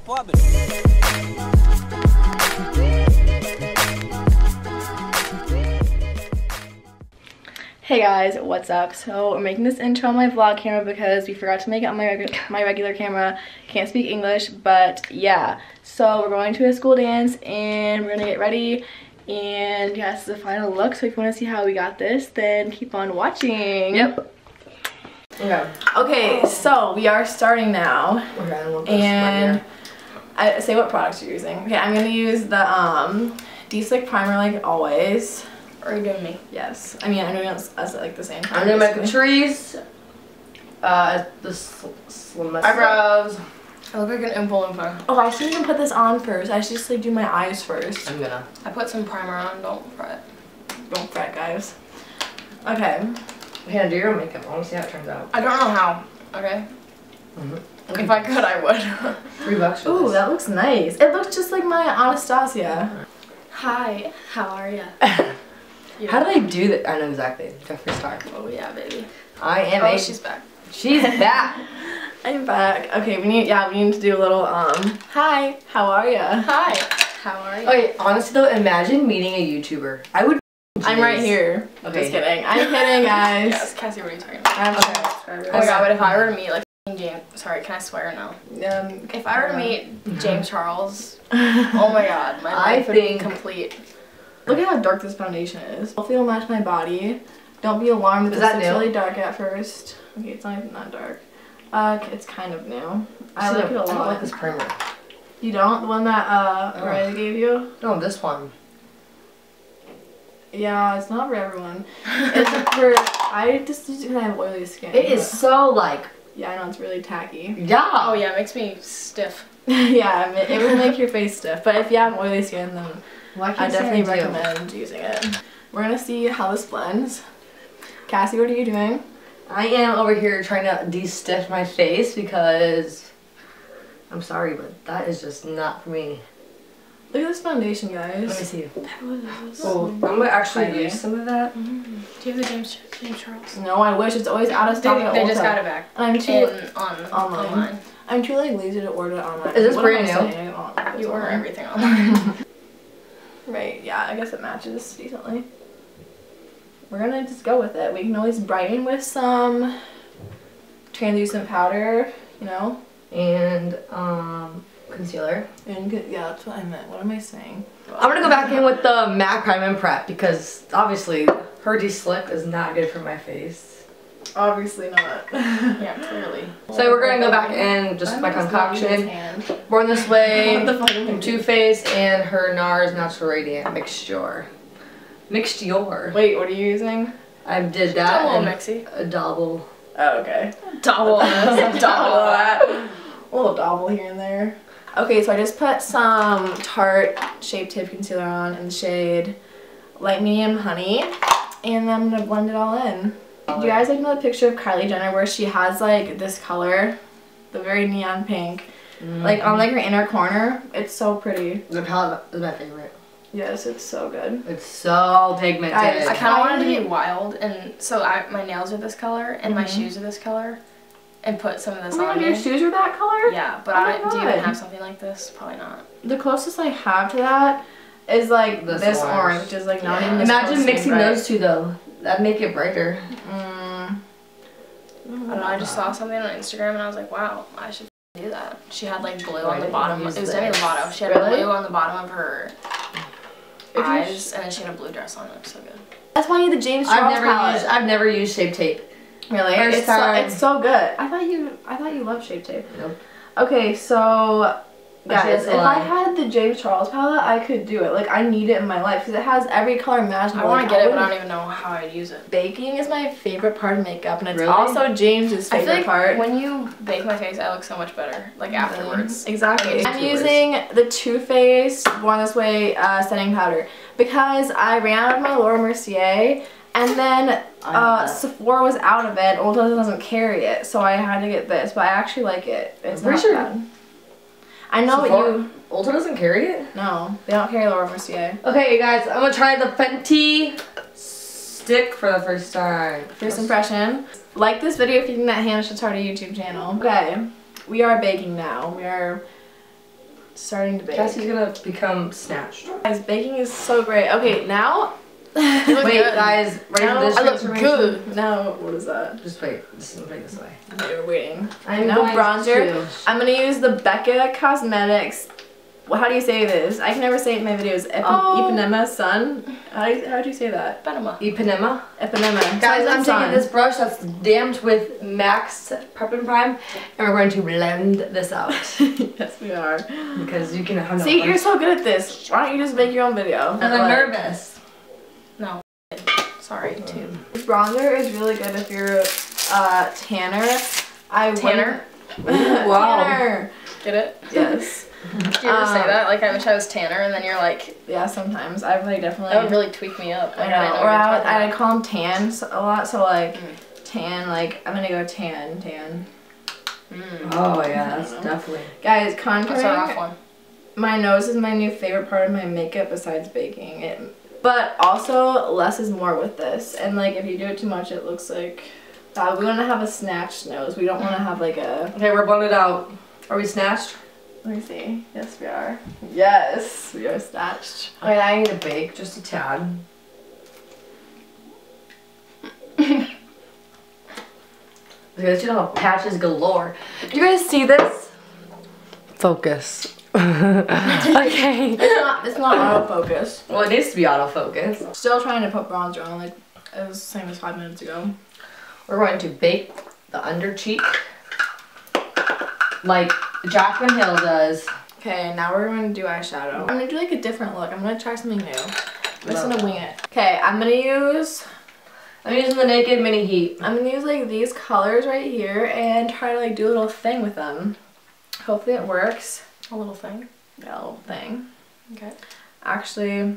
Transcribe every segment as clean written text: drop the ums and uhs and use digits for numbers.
Pobre. Hey guys, what's up? So we're making this intro on my vlog camera because we forgot to make it on my regular camera. Can't speak English, but yeah. So we're going to a school dance and we're gonna get ready. And yeah, this is the final look. So if you want to see how we got this, then keep on watching. Yep. Okay, so we are starting now. And say what products you're using. Okay, I'm gonna use the D-Slick primer like always. Are you doing me? Yes. I mean, I'm doing us at like the same time. I'm doing my Catrice. The slim eyebrows. I look like an Oompa. Oh, I shouldn't even put this on first. I should just like do my eyes first. I put some primer on. Don't fret. Don't fret, guys. Okay. Hannah, do your own makeup. I want to see how it turns out. I don't know how. Okay. If I could, I would. $3 for Ooh, this. that looks nice. It looks just like my Anastasia. Hi. How are ya? How do they do that? I know exactly. Jeffree Star. Oh yeah, baby. I am. Oh, she's back. She's back. I'm back. Okay, we need to do a little hi, how are ya? Hi. How are you? Okay, honestly though, imagine meeting a YouTuber. I would. I'm right here. Okay. Just kidding. I'm kidding, guys. Yes, Cassie, what are you talking about? Okay. Oh my god, but if I were to meet like James, sorry, can I swear now? If I were to meet James Charles, oh my god, my life would be complete. Look at how dark this foundation is. Hopefully it'll match my body. Don't be alarmed if this looks really dark at first. Okay, it's not even that dark. It's kind of new. I like it a lot. I don't like this primer. You don't? The one that Riley gave you? No, this one. Yeah, it's not for everyone. It's for, I just use it because I have oily skin. It is so like. Yeah, I know, it's really tacky. Yeah. Oh yeah, it makes me stiff. Yeah, I mean, it will make your face stiff. But if you have oily skin, then I definitely I recommend using it. We're gonna see how this blends. Cassie, what are you doing? I am over here trying to de-stiff my face because I'm sorry, but that is just not for me. Look at this foundation, guys. Let me see. Oh, I'm gonna actually use some of that. Do you have the James Charles? No, I wish. It's always out of stock at They just Ulta. got it back. And I'm too online. I'm too like lazy to order it online. Is this What brand am I new? saying? You order everything online. Right, yeah, I guess it matches decently. We're gonna just go with it. We can always brighten with some translucent powder, you know? And concealer. And yeah, that's what I meant. What am I saying? I'm gonna go back in with the MAC Prime and Prep because obviously her de-slick is not good for my face. Obviously not. Yeah, clearly. So we're gonna go back in just my concoction. Born This Way, Too Faced, and her NARS Natural Radiant Mixture. Wait, what are you using? I did that. A little mixy. A double. Oh, okay. Double this. Double that. A little dabble here and there. Okay, so I just put some Tarte Shape Tape Concealer on in the shade Light Medium Honey. And I'm gonna blend it all in. Do you guys like know the picture of Kylie Jenner where she has like this color, the very neon pink, like on like her inner corner? It's so pretty. The palette is my favorite. Yes, it's so good. It's so pigmented. Guys, I kind of wanted to be wild, and so my nails are this color, and my shoes are this color, and put some of this on me. Your shoes are that color? Yeah, but do you even have something like this? Probably not. The closest I have to that is like this orange, which is like not even. Imagine mixing those two though. That'd make it brighter. I don't know, I just saw something on Instagram and I was like, wow, I should do that. She had like blue on the bottom. It was Demi Lovato. She had blue on the bottom of her eyes, and then she had a blue dress on. It was so good. That's why you need the James Charles palette. I've never used Shape Tape. Really? It's so good. I thought you loved Shape Tape. Nope. Okay, so guys, if I had the James Charles palette, I could do it. Like, I need it in my life because it has every color imaginable. I want to get it, but I don't even know how I'd use it. Baking is my favorite part of makeup, and it's also James's favorite I feel like part. when you bake my face, I look so much better, like afterwards. Exactly. I'm using the Too Faced Born This Way setting powder because I ran out of my Laura Mercier. And then Sephora was out of it. Ulta doesn't carry it, so I had to get this. But I actually like it. It's not bad. I know Sephora, Ulta doesn't carry it? No, they don't carry Laura Mercier. Okay, you guys, I'm gonna try the Fenty stick for the first time. First impression. Like this video if you think that Hannah should start a YouTube channel. Okay, we are baking now. We are starting to bake. Cassie's gonna become snatched. Guys, baking is so great. Okay, now. Wait, good. guys, ready for this I look transformation? good. Now, what is that? Just wait. This way. Okay, we're waiting. I'm now going bronzer. to... I'm gonna use the Becca Cosmetics. Well, how do you say this? I can never say it in my videos. Ipanema Sun. How do you say that? Ipanema. Ipanema. Guys, I'm taking this brush that's damped with Max Prep and Prime, and we're going to blend this out. Yes, we are. Because you can have no See, fun. you're so good at this. Why don't you just make your own video? And I'm nervous. No. Sorry, too. This bronzer is really good if you're tanner. Tanner? Wow. Tanner. Get it? Yes. Do you ever say that? Like, I wish I was tanner, and then you're like... Yeah, sometimes. I like definitely... That would really tweak me up. I Like, know. what Or you're talking I about. call them tans a lot, so like, tan, like, I'm gonna go tan. Oh yeah, that's definitely. Guys, That's a rough contouring, one. my nose is my new favorite part of my makeup besides baking. But also, less is more with this. And like, if you do it too much, it looks like... we want to have a snatched nose. We don't want to have like a... Okay, we're blended out. Are we snatched? Let me see. Yes, we are. Yes, we are snatched. Okay, I need to bake just a tad. Because you know, patches galore. Do you guys see this? Focus. Okay. It's not autofocus. Well, it needs to be autofocus. Still trying to put bronzer on, like it was the same as 5 minutes ago. We're going to bake the under cheek like Jacqueline Hill does. Okay, now we're going to do eyeshadow. I'm going to do like a different look. I'm going to try something new. I'm just going to wing it. Okay, I'm using the Naked Mini Heat. I'm going to use like these colors right here and try to like do a little thing with them. Hopefully it works. A little thing. Yeah, a little thing. Okay. Actually,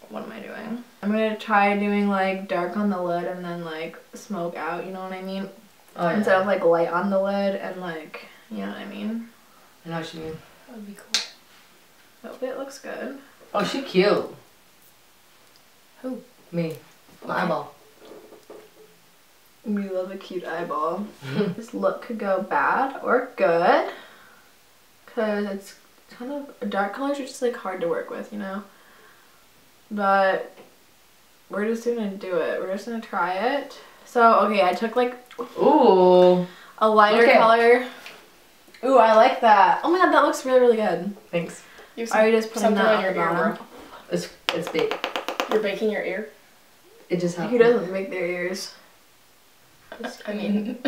what am I doing? I'm going to try doing like dark on the lid and then like smoke out, you know what I mean? Oh, yeah. Instead of like light on the lid and like, you know what I mean? I know what you mean. That would be cool. Hopefully it looks good. Oh, she cute. Who? Me. My eyeball. We love a cute eyeball. This look could go bad or good. Because it's kind of, dark colors are just like hard to work with, you know? But we're just gonna do it. We're just gonna try it. So, okay, I took like Ooh. a lighter color. Ooh, I like that. Oh my god, that looks really, really good. Thanks. Are you just putting something that on your ear, bro? It's big. You're baking your ear? It just Who happened. doesn't make their ears? I mean,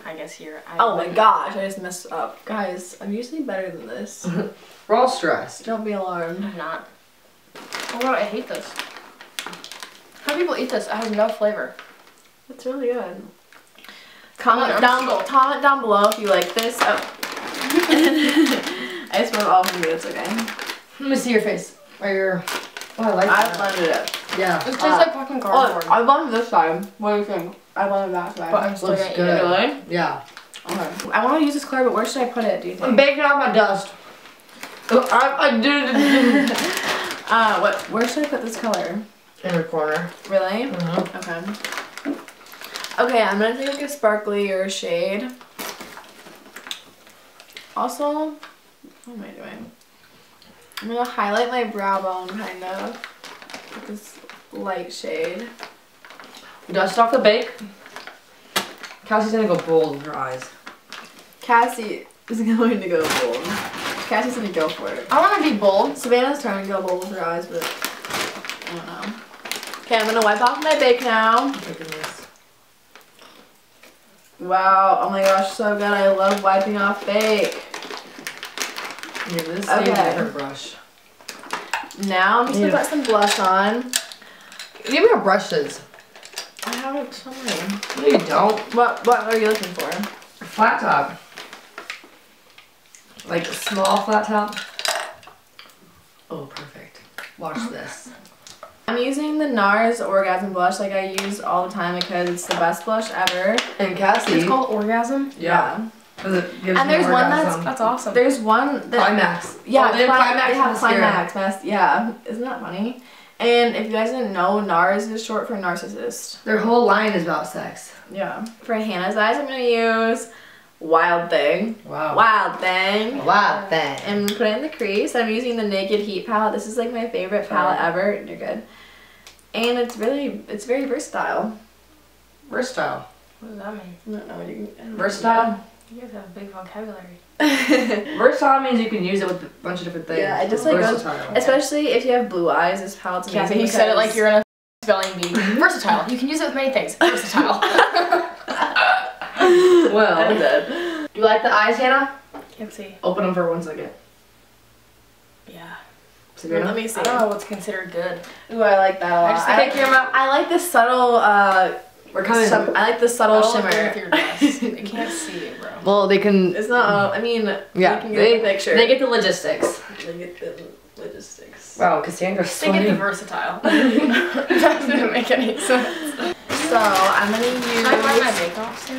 I guess you're... Oh my gosh, I just messed up. Guys, I'm usually better than this. We're all stressed. Don't be alarmed. I'm not. Oh god, I hate this. How do people eat this? It has no flavor. It's really good. Comment down below if you like this. Oh. I spilled all of you, it's okay. Let me see your face. Or your... Oh, I like that. I blended it. Yeah. It tastes like fucking cardboard. I blended this side. What do you think? I blended that side. But I'm still Looks gonna eat good. it. Really? Yeah. Okay. I want to use this color, but where should I put it, do you think? I'm baking out my dust. Oh, I did it. Where should I put this color? In the corner. Really? Mm-hmm. Okay. Okay, I'm gonna take like a sparklier shade. Also, what am I doing? I'm gonna highlight my brow bone kind of with this light shade. Dust off the bake. Cassie's gonna go bold with her eyes. Cassie is going to go bold. Cassie's gonna go for it. I want to be bold. Savannah's trying to go bold with her eyes, but I don't know. Okay, I'm gonna wipe off my bake now. Look at this. Wow, oh my gosh, so good. I love wiping off bake. Yeah, this Okay. needs a different brush. Now I'm just gonna put some blush on. Give me your brushes. I have so many. No, you don't. What are you looking for? Flat top. Like a small flat top. Oh, perfect. Watch this. I'm using the NARS Orgasm blush like I use all the time because it's the best blush ever. And Cassie. It's called Orgasm? Yeah. Because it gives And you there's one orgasm. That's awesome. There's one that... Climax. Yeah, Oh, they have Climax They have mascara. Climax mascara. Yeah. Isn't that funny? And if you guys didn't know, NARS is short for narcissist. Their whole line is about sex. Yeah. For Hannah's eyes, I'm going to use Wild Thing. Wow. Wild Thing. Wild Thing. And put it in the crease. I'm using the Naked Heat palette. This is like my favorite palette ever. You're good. And it's very versatile. Versatile. What does that mean? I don't know. Versatile? You guys have a big vocabulary. Versatile means you can use it with a bunch of different things. Yeah, it just like goes, especially if you have blue eyes, this palette's amazing. Yeah, you said it like you're in a spelling bee. Versatile. You can use it with many things. Versatile. Well, I'm dead. Do you like the eyes, Hannah? Can't see. Open them for 1 second. Yeah. Savannah? Let me see. I don't know what's considered good. Ooh, I like that a lot. I like the subtle, I like the subtle shimmer. With your dress. They can't see it, bro. Well, they can. It's not, I mean, Yeah, you can get the picture. They get the logistics. They get the logistics. Wow, Cassandra's They get the versatile. That didn't make any sense. So, I'm gonna use... Can I buy my bake-off soon?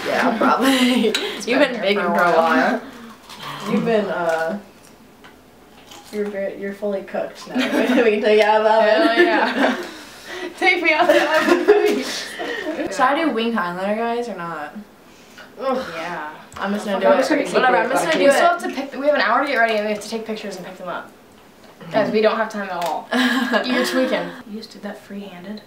Yeah, probably. You've been baking for a while. You've been, you're fully cooked now. We can take you out of that. Hell yeah. Take me out of the oven. Should I do winged eyeliner, guys, or not? Ugh. Yeah. I'm just gonna do it. Whatever, I'm just gonna do We it. still have to pick. We have an hour to get ready, and we have to take pictures and pick them up. Guys, we don't have time at all. You're tweaking. You just did that free-handed.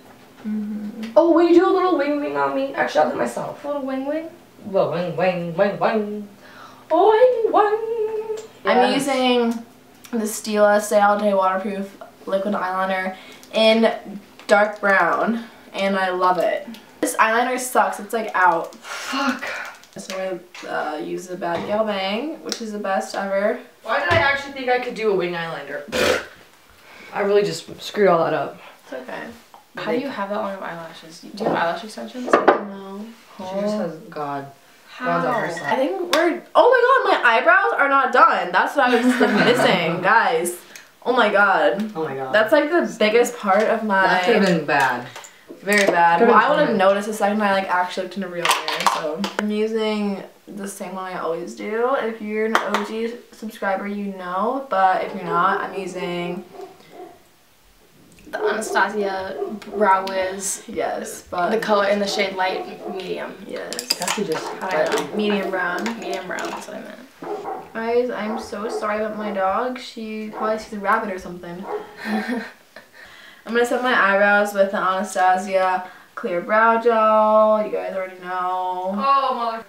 Oh, will you do a little wing wing on me? Actually, I'll do it myself. A little wing wing. Well, wing wing wing wing. Oh, wing wing. I'm using the Stila Stay All Day Waterproof Liquid Eyeliner in dark brown, and I love it. This eyeliner sucks. It's like out. Fuck. So I'm gonna use the Bad Gal Bang, which is the best ever. Why did I actually think I could do a wing eyeliner? I really just screwed all that up. It's okay. How do you have that long of eyelashes? Do you have eyelash extensions? No. She just has God. How? God's on her side. I think we're. Oh my god, my eyebrows are not done. That's what I was like, missing, guys. Oh my god. Oh my god. That's like the biggest part of my. That could have been bad. Very bad. Could've Well, I been would have fun. noticed the second I like actually looked in a real mirror. So I'm using the same one I always do. If you're an OG subscriber, you know. But if you're not, I'm using The Anastasia Brow Wiz. yes, but The color in the shade light medium. yes, Actually, just How do I know? medium brown. Medium brown. That's what I meant. Guys, I'm so sorry about my dog. She probably sees a rabbit or something. I'm gonna set my eyebrows with the Anastasia Clear Brow Gel. You guys already know. Oh,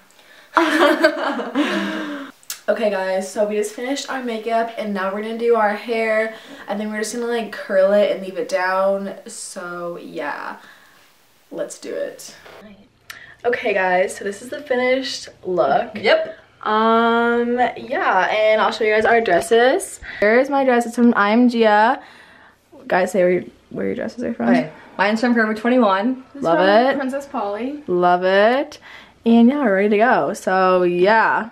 mother. Okay guys, so we just finished our makeup and now we're gonna do our hair. I think we're just gonna like curl it and leave it down. So yeah, let's do it. Okay guys, so this is the finished look. Yep. Yeah, and I'll show you guys our dresses. Here's my dress. It's from Gia. Guys, say where your dresses are from. Okay. Mine's from Forever 21. Love it. Princess Polly. Love it. And yeah, we're ready to go. So yeah.